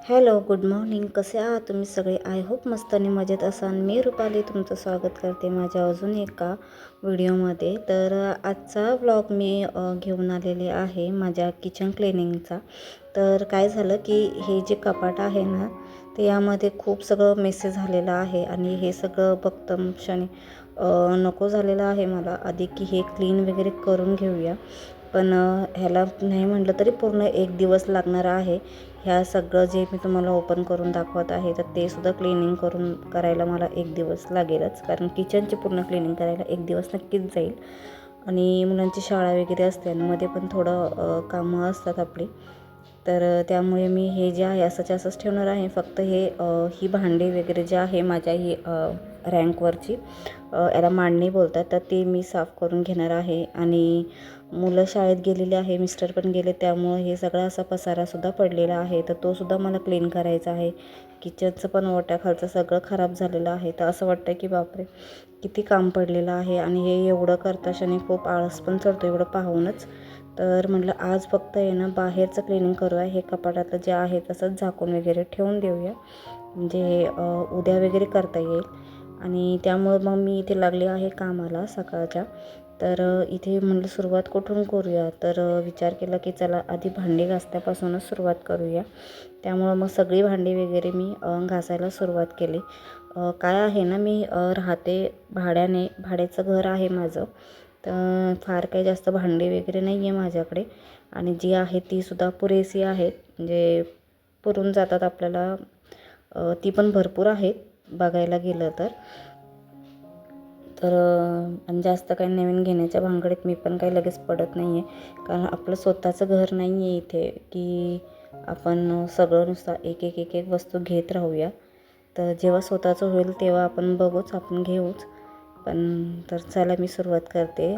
Hello, good morning. कसे आहात तुम्ही सगळे? आय होप मस्त आणि मजेत असाल. मी रुपाली तुमचं स्वागत करते माझ्या अजून एका व्हिडिओमध्ये. तर आजचा व्लॉग मी घेऊन आलेले आहे माझ्या किचन क्लिनिंगचा. तर काय झालं की हे जे कपाट आहे ना, ते यामध्ये खूप सगळं मेसेज झालेलं आहे आणि हे सगळं बघतं क्षणी नको झालेलं आहे मला आधी की हे क्लीन वगैरे करून घेऊया. पण ह्याला नाही म्हटलं तरी पूर्ण 1 दिवस लागणार आहे. ह्या सगळं जे मी तुम्हाला ओपन करून दाखवत आहे तर ते सुद्धा क्लिनिंग करायला मला 1 दिवस लागेलच. कारण किचनची पूर्ण क्लिनिंग करायला 1 दिवस नक्कीच जाईल. आणि मुलांची शाळा वगैरे असते आणि मध्ये पण थोडं कामं असतात आपली. तर त्यामुळे मी हे जे आहे असंच ठेवणार आहे. फक्त ही भांडी वगैरे जे आहे माझ्या ही रँकवरची याला मांडणी बोलतात, तर ते मी साफ करून घेणार आहे. आणि मुलं शाळेत गेलेली आहे, मिस्टर पण गेले, त्यामुळं हे सगळा असा पसारासुद्धा पडलेला आहे. तर तोसुद्धा मला क्लीन करायचा आहे. किचनचं पण ओट्याखालचं सगळं खराब झालेलं आहे. तर असं वाटतं की बापरे, किती काम पडलेलं आहे. आणि हे एवढं करता क्षणी खूप आळस पण चढतो एवढं पाहूनच. तर म्हटलं आज फक्त आहे ना बाहेरचं क्लिनिंग करूया. हे कपाटातलं जे आहे तसंच झाकून वगैरे ठेवून देऊया, म्हणजे उद्या वगैरे करता येईल. आणि त्यामुळं मग मी इथे लागले आहे कामाला सकाळच्या. तर इथे म्हटलं सुरुवात कुठून करूया. तर विचार केला की चला आधी भांडी घासण्यापासूनच सुरुवात करूया. त्यामुळं मग सगळी भांडी वगैरे मी घासायला सुरुवात केली. काय आहे ना, मी राहते भाड्याचं घर आहे माझं. तर फार काही जास्त भांडी वगैरे नाही आहे माझ्याकडे. आणि जी आहे तीसुद्धा पुरेशी आहेत, म्हणजे पुरून जातात आपल्याला. ती पण भरपूर आहेत बघायला गेलं तर. आणि जास्त काही नवीन घेण्याच्या भानगडीत मी पण काही लगेच पडत नाही आहे. कारण आपलं स्वतःचं घर नाही आहे इथे की आपण सगळं नुसतं एक वस्तू घेत राहूया. तर जेव्हा स्वतःचं होईल तेव्हा आपण बघूच, आपण घेऊच. तर चला मी सुरुवात करते.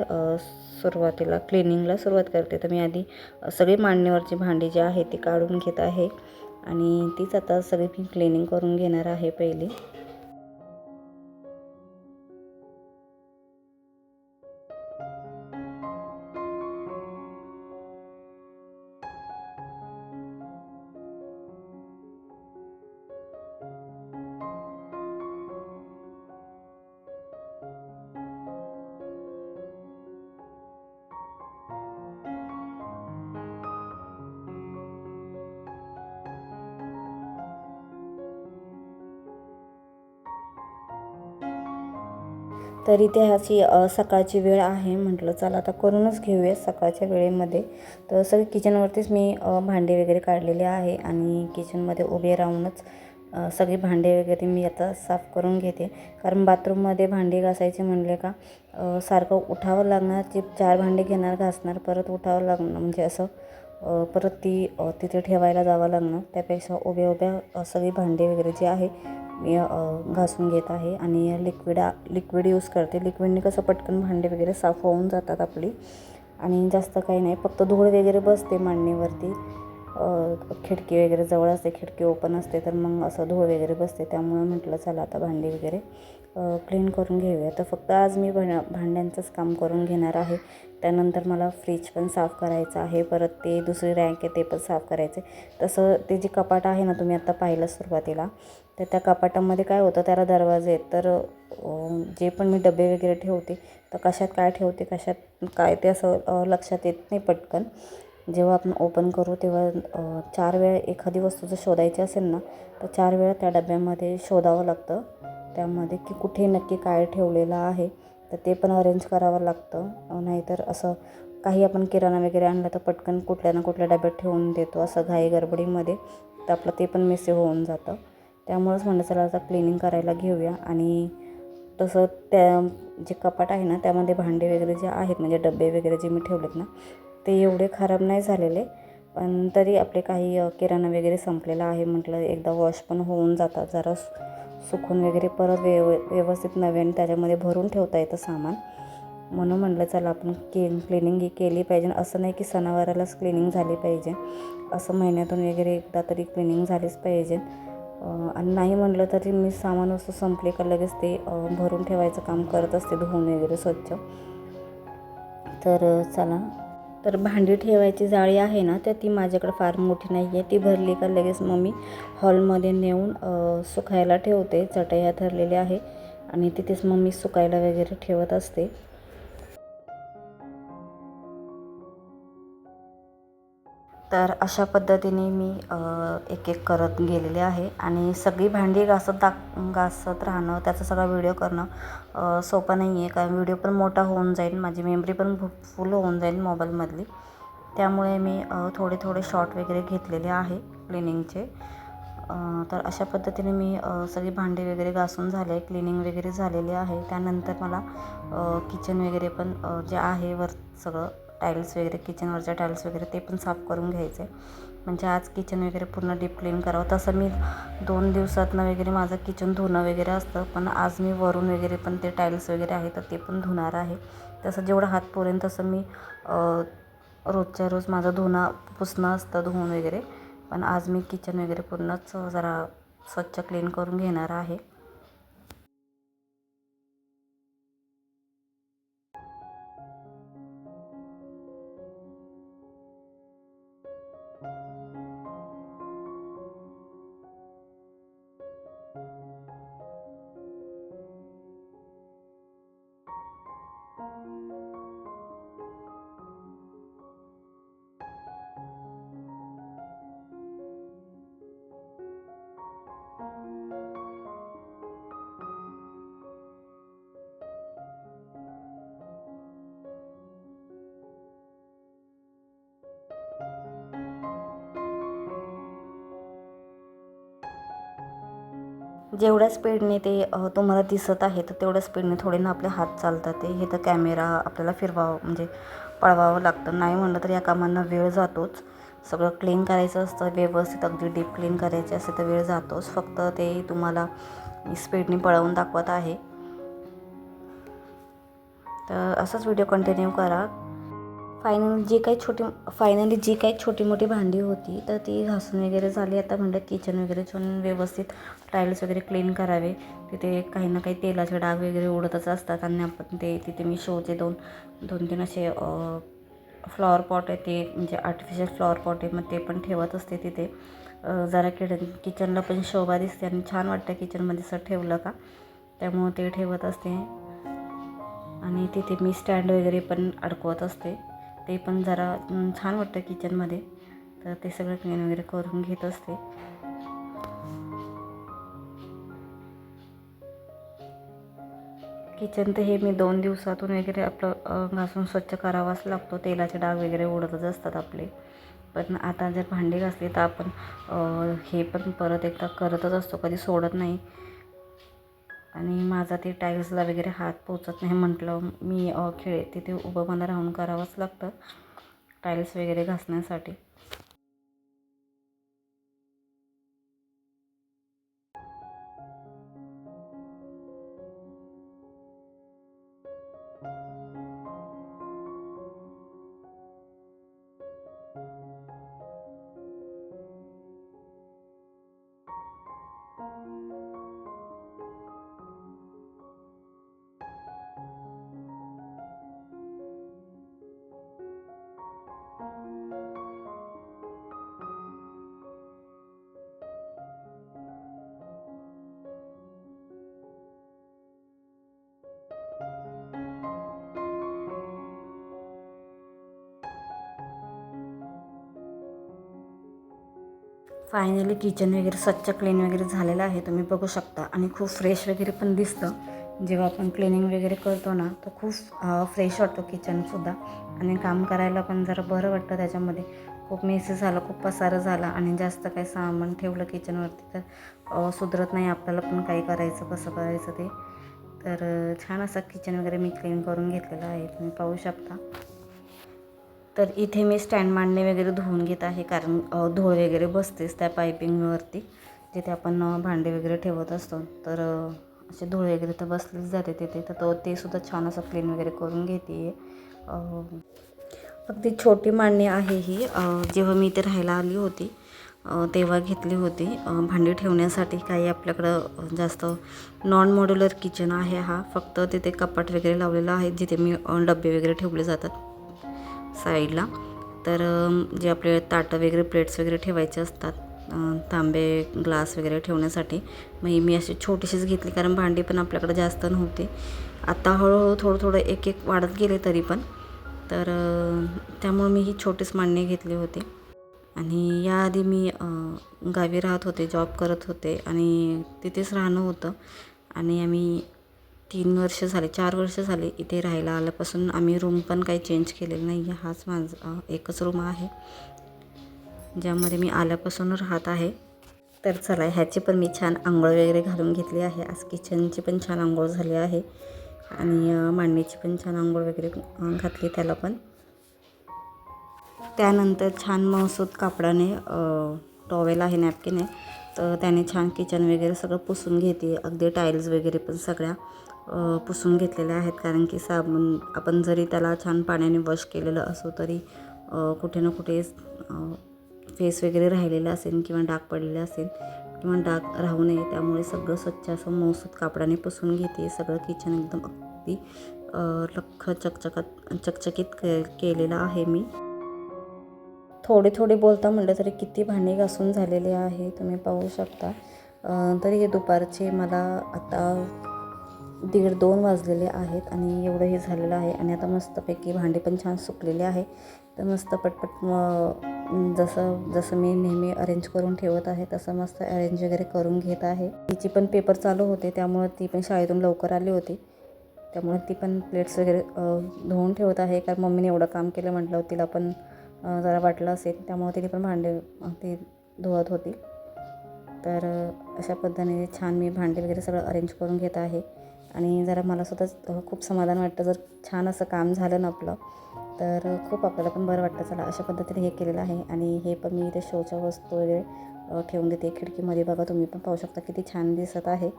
सुरुवातीला क्लिनिंगला सुरुवात करते. तर मी आधी सगळी मांडणीवरची भांडी जी आहे ती काढून घेत आहे आणि तीच आता सगळी मी क्लिनिंग करून घेणार आहे पहिली. तर इथे ह्याची सकाळची वेळ आहे, म्हटलं चला आता करूनच घेऊया सकाळच्या वेळेमध्ये. तर सगळी किचनवरतीच मी भांडे वगैरे काढलेले आहे आणि किचनमध्ये उभे राहूनच सगळी भांडे वगैरे मी आता साफ करून घेते. कारण बाथरूममध्ये भांडी घासायची म्हणले का सारखं उठावं लागणार. जे 4 भांडे घेणार घासणार, परत उठावं लागणार, म्हणजे असं परत तिथे ठेवायला जावं लागणार. त्यापेक्षा उभ्या सगळी भांडी वगैरे जी आहे मी घासून घेत आहे. आणि लिक्विड यूज करते. लिक्विडने कसं पटकन भांडे वगैरे साफ होऊन जातात आपली. आणि जास्त काही नाही, फक्त धूळ वगैरे बसते मांडणीवरती. खिडकी वगैरे जवळ असते, खिडकी ओपन असते, तर मग असं धूळ वगैरे बसते. त्यामुळे म्हटलं चला आता भांडी वगैरे क्लीन करून घेऊया. तर फक्त आज मी भांड्यांचंच काम करून घेणार आहे. त्यानंतर मला फ्रीज पण साफ करायचं आहे. परत ते दुसरी रॅक आहे ते पण साफ करायचे. तसं ते जे कपाट आहे ना, तुम्ही आत्ता पाहिलं सुरुवातीला, तर त्या कपाटामध्ये काय होतं, त्याला दरवाजे आहेत. तर जे पण मी डबे वगैरे ठेवते तर कशात काय ठेवते, कशात काय, ते असं लक्षात येत नाही पटकन. जेव्हा आपण ओपन करू तेव्हा 4 वेळा एखादी वस्तू जर शोधायची असेल ना, तर 4 वेळा त्या डब्यामध्ये शोधावं लागतं त्यामध्ये की कुठे नक्की काय ठेवलेलं आहे. तर ते पण अरेंज करावं लागतं. नाहीतर असं काही आपण किराणा वगैरे आणला तर पटकन कुठल्या ना कुठल्या डब्यात ठेवून देतो असं घाई गडबडीमध्ये, तर आपलं ते पण मेसी होऊन जातं. त्यामुळंच म्हणलं चला आता क्लिनिंग करायला घेऊया. आणि तसं जे कपाट आहे ना त्यामध्ये भांडे वगैरे जे आहेत, म्हणजे डबे वगैरे जे मी ठेवलेत ना, ते एवढे खराब नाही झालेले. पण तरी आपले काही किराणा वगैरे संपलेला आहे. म्हटलं एकदा वॉश पण होऊन जातात, जरा सुकून वगैरे परत व्यवस्थित नव्याने त्याच्यामध्ये भरून ठेवता येतं सामान. म्हणून म्हटलं चला आपण क्लिनिंग ही केली पाहिजे. असं नाही की सणावारालाच क्लिनिंग झाली पाहिजे, असं महिन्यातून वगैरे एकदा तरी क्लिनिंग झालीच पाहिजे. आणि नाही म्हटलं तरी मी सामान वस्तू संपले का लगेच ते भरून ठेवायचं काम करत असते, धुवून वगैरे स्वच्छ. तर चला तर भांडी ठेवायची जाळी आहे ना, तर ती माझ्याकडे फार मोठी नाही आहे. ती भरली का लगेच मग मी हॉलमध्ये नेऊन सुकायला ठेवते. चटया धरलेल्या आहे आणि तिथेच मग मी सुकायला वगैरे ठेवत असते. तर अशा पद्धतीने मी एक एक करत गेलेले आहे आणि सगळी भांडी घासत राहणं, त्याचा सगळा व्हिडिओ करणं सोपं नाही आहे. कारण व्हिडिओ पण मोठा होऊन जाईल, माझी मेमरी पण फुल होऊन जाईल मोबाईलमधली. त्यामुळे मी थोडे थोडे शॉर्ट वगैरे घेतलेले आहे क्लिनिंगचे. तर अशा पद्धतीने मी सगळी भांडी वगैरे घासून झाले, क्लिनिंग वगैरे झालेली आहे. त्यानंतर मला किचन वगैरे पण जे आहे वर सगळं टाईल्स वगैरे, किचनवरच्या टाईल्स वगैरे ते पण साफ करून घ्यायचे. म्हणजे आज किचन वगैरे पूर्ण डीप क्लीन करावं. तसं मी 2 दिवसातनं वगैरे माझं किचन धुणं वगैरे असतं, पण आज मी वरून वगैरे पण ते टाईल्स वगैरे आहे तर ते पण धुणार आहे. तसं जेवढं हात पुरेल तसं मी रोजच्या रोज माझं धुणं पुसणं असतं धुवून वगैरे. पण आज मी किचन वगैरे पूर्णच जरा स्वच्छ क्लीन करून घेणार आहे. जेवढ्या स्पीडने ते तुम्हाला दिसत आहे तर तेवढ्या स्पीडने थोडे ना आपले हात चालतात. हे तर कॅमेरा आपल्याला फिरवावं म्हणजे पळवावं लागतं. नाही म्हणलं तर या कामांना वेळ जातोच. सगळं क्लीन करायचं असतं व्यवस्थित, अगदी डीप क्लीन करायचे असते तर वेळ जातोच. फक्त ते तुम्हाला स्पीडने पळवून दाखवत आहे. तर असाच व्हिडिओ कंटिन्यू करा. फायनली जी काही छोटी मोठी भांडी होती तर ती घासून वगैरे झाली. आता म्हणलं किचन वगैरे छान व्यवस्थित टाईल्स वगैरे क्लीन करावे. तिथे काही ना काही तेलाचे डाग वगैरे उडतच असतात आणि आपण तिथे मी शोचे दोन 3 असे फ्लॉवर पॉट आहे, ते म्हणजे आर्टिफिशियल फ्लॉवर पॉट आहे, मग ते पण ठेवत असते तिथे. जरा किचनला पण शोभा दिसते आणि छान वाटतं किचनमध्ये असं ठेवलं का, त्यामुळं ते ठेवत असते. आणि तिथे मी स्टँड वगैरे पण अडकवत असते, ते पण जरा छान वाटतं किचनमध्ये. तर ते सगळं क्लीन वगैरे करून घेत असते. किचन तर हे मी 2 दिवसातून वगैरे आपलं घासून स्वच्छ करावाच लागतो. तेलाचे डाग वगैरे उडतच असतात आपले. पण आता जर भांडी घासली तर आपण हे पण परत एकदा करतच असतो, कधी सोडत नाही. आणि माझा ते टाईल्सला वगैरे हात पोचत नाही म्हटलं मी तिथे उभं मला राहून करावंच लागतं टाईल्स वगैरे घासण्यासाठी. फायनली किचन वगैरे स्वच्छ क्लीन वगैरे झालेलं आहे, तुम्ही बघू शकता. आणि खूप फ्रेश वगैरे पण दिसतं. जेव्हा आपण क्लिनिंग वगैरे करतो ना तर खूप फ्रेश वाटतो किचनसुद्धा. आणि काम करायला पण जरा बरं वाटतं त्याच्यामध्ये. खूप मेसी झालं, खूप पसारा झाला आणि जास्त काही सामान ठेवलं किचनवरती तर सुधरत नाही आपल्याला पण काही करायचं, कसं करायचं ते. तर छान असं किचन वगैरे मी क्लीन करून घेतलेलं आहे, तुम्ही पाहू शकता. तर इथे मी स्टँड मांडणे वगैरे धुवून घेत आहे, कारण धूळ वगैरे बसतेच त्या पायपिंगवरती जिथे आपण भांडे वगैरे ठेवत असतो. तर असे धूळ वगैरे तर बसलीच जाते तिथे, तर ते सुद्धा छान असं क्लीन वगैरे करून घेते आहे. अगदी छोटी मांडणी आहे ही. जेव्हा मी इथे राहायला आली होती तेव्हा घेतली होती भांडी ठेवण्यासाठी. काही आपल्याकडं जास्त नॉन मॉड्युलर किचन आहे हा. फक्त तिथे कपाट वगैरे लावलेलं आहे जिथे मी डबे वगैरे ठेवले जातात. साईडला. तर जे आपले ताटं वगैरे प्लेट्स वगैरे ठेवायचे असतात, तांबे ग्लास वगैरे ठेवण्यासाठी, मग मी अशी छोटीशीच घेतली कारण भांडी पण आपल्याकडे जास्त नव्हती. आता हळूहळू थोडं एक एक वाढत गेले तरी पण. तर त्यामुळे मी ही छोटीच मांडणी घेतली होती. आणि याआधी मी गावी राहत होते, जॉब करत होते आणि तिथेच राहणं होतं. आणि आम्ही 3 वर्ष झाले, 4 वर्ष झाले इथे राहायला आल्यापासून. आम्ही रूम पण काही चेंज केलेला नाही आहे. हाच माझा एकच रूम आहे ज्यामध्ये मी आल्यापासून राहत आहे. तर चला, ह्याची पण मी छान अंघोळ वगैरे घालून घेतली आहे. आज किचनची पण छान अंघोळ झाली आहे आणि मांडणीची पण छान अंघोळ वगैरे घातली त्याला पण. त्यानंतर छान मऊसूत कापडाने, टॉवेल आहे, नॅपकिन आहे, तर त्याने छान किचन वगैरे सगळं पुसून घेते. अगदी टाईल्स वगैरे पण सगळ्या पुसून घेतलेल्या आहेत. कारण की साबण आपण जरी त्याला छान पाण्याने वॉश केलेलं असो तरी कुठे ना कुठे फेस वगैरे राहिलेलं असेल किंवा डाग पडलेले असेल किंवा डाग राहू नये, त्यामुळे सगळं स्वच्छ असं मऊसूत कापडाने पुसून घेते. सगळं किचन एकदम अगदी लख्ख चकचकीत केलेलं आहे मी. थोडे बोलता म्हटलं तरी किती भांडी घासून झालेले आहे तुम्ही पाहू शकता. तरी हे दुपारचे मला आता 1:30-2 वाजलेले आहेत आणि एवढं हे झालेलं आहे. आणि आता मस्तपैकी भांडी पण छान सुकलेली आहे. तर मस्त पटपट जसं मी नेहमी अरेंज करून ठेवत आहे तसं मस्त अरेंज वगैरे करून घेत आहे. तिची पण पेपर चालू होते त्यामुळं ती पण शाळेतून लवकर आली होती, त्यामुळे ती पण प्लेट्स वगैरे धुवून ठेवत आहे. कारण मम्मीने एवढं काम केलं म्हटलं तिला पण जरा वाटलं असेल, त्यामुळे तिने पण भांडे ती धुवत होती. तर अशा पद्धतीने छान मी भांडे वगैरे सगळं अरेंज करून घेत आहे. आणि जरा मलासुद्धा खूप समाधान वाटतं जर छान असं काम झालं ना आपलं, तर खूप आपल्याला पण बरं वाटतं. चला, अशा पद्धतीने हे केलेलं आहे. आणि हे पण मी इथे शोच्या वस्तू वगैरे ठेवून देते खिडकीमध्ये. बघा, तुम्ही पण पाहू शकता किती छान दिसत आहे.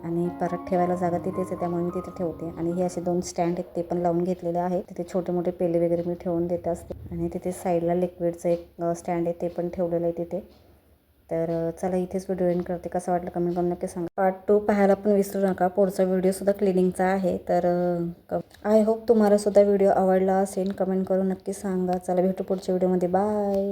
आणि परत ठेवायला जागा तिथेच आहे त्यामुळे मी तिथे ठेवते. आणि हे असे 2 स्टँड आहेत ते पण लावून घेतलेले आहेत. तिथे छोटे मोठे पेले वगैरे मी ठेवून देत असते. आणि तिथे साईडला लिक्विडचं एक स्टँड आहे ते पण ठेवलेलं आहे तिथे. तर चला, इथेच व्हिडिओ एंड करते. कसं वाटलं कमेंट करून नक्की सांगा. पार्ट 2 पाहायला पण विसरू नका. पुढचा व्हिडिओसुद्धा क्लिनिंगचा आहे. तर आय होप तुम्हालासुद्धा व्हिडिओ आवडला असेल. कमेंट करून नक्की सांगा. चला, भेटू पुढच्या व्हिडिओमध्ये. बाय.